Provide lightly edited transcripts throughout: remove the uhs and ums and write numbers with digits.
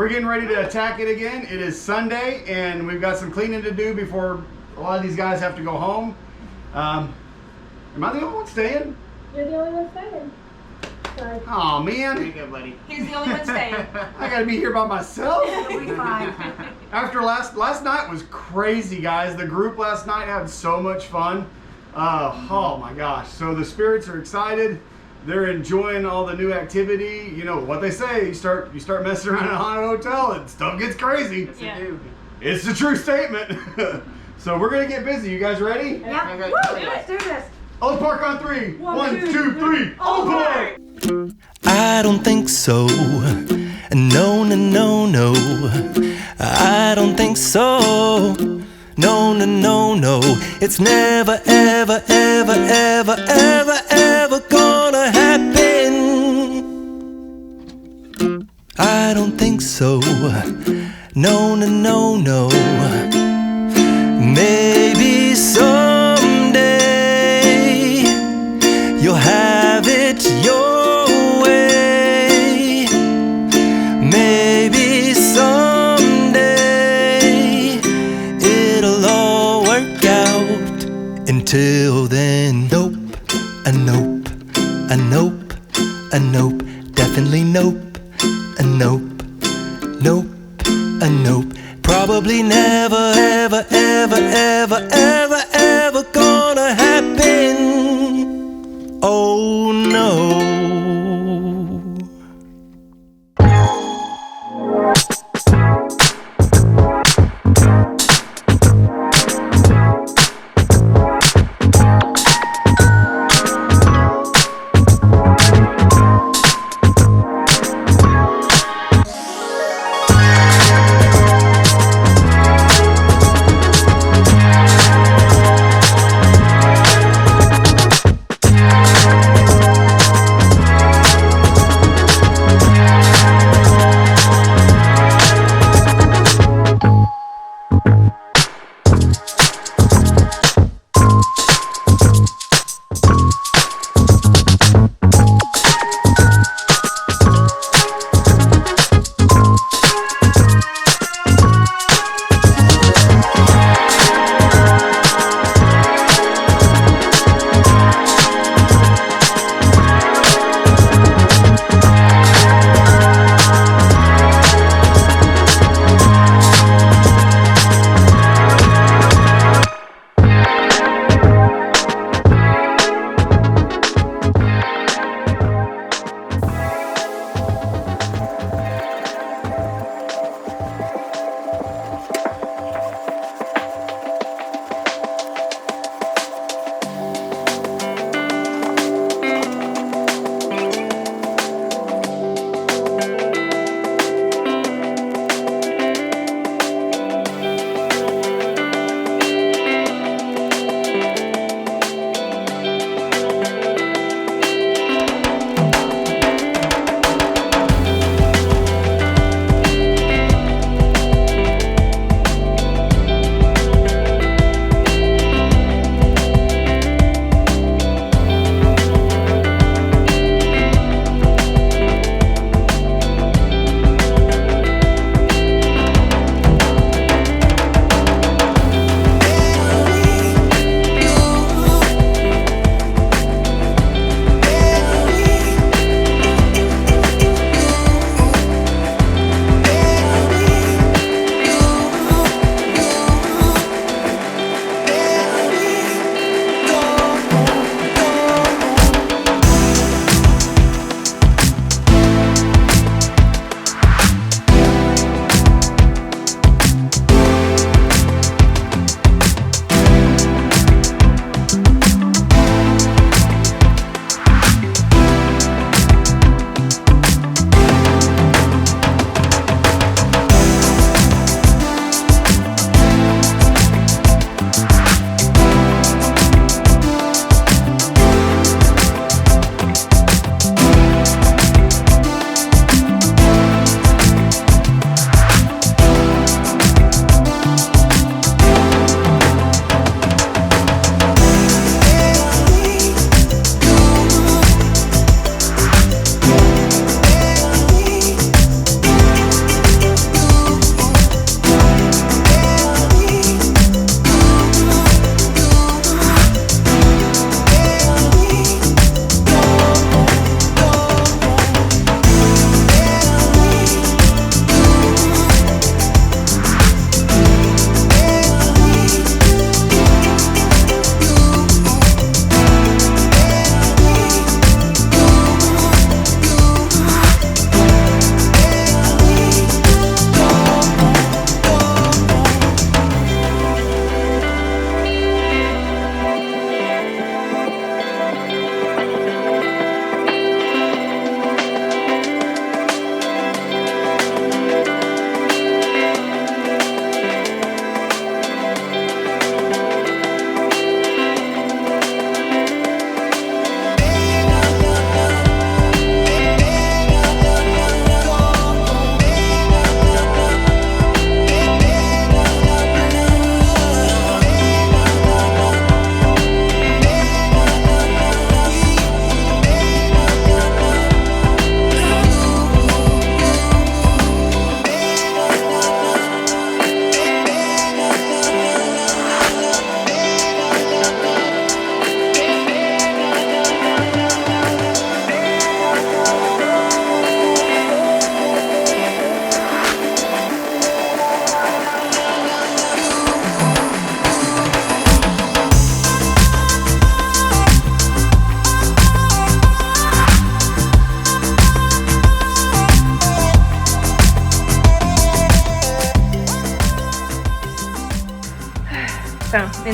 we're getting ready to attack it again. It is Sunday, and we've got some cleaning to do before a lot of these guys have to go home. Am I the only one staying? You're the only one staying. Sorry. Oh man. There you go, buddy. He's the only one staying. I gotta be here by myself. It'll be fine. After last night was crazy, guys. The group last night had so much fun. Oh my gosh. So the spirits are excited. They're enjoying all the new activity. You know what they say, you start messing around in a haunted hotel and stuff gets crazy. Yes, you do. It's the true statement. So we're gonna get busy. You guys ready? Yeah. Okay. Woo, let's do this. Let's park on 3. 1, 2, 3. All Park! I don't think so. No, no, no, no. I don't think so. No, no, no, no. It's never, ever, ever, ever, ever, ever gonna happen. I don't think so. No, no, no, no. Maybe someday you'll have it your way. Maybe someday it'll all work out. Until then, nope, a nope, a nope, a nope, definitely nope, a nope, nope, a nope. Probably never, ever, ever, ever, ever, ever gonna happen. Oh no.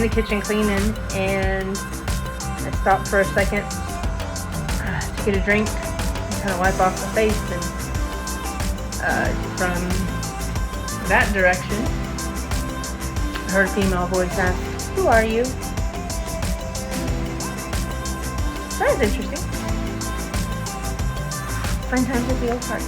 in the kitchen cleaning, and I stopped for a second to get a drink and kind of wipe off my face, and from that direction, I heard a female voice ask, "Who are you?" That was interesting. Fun times at the old park.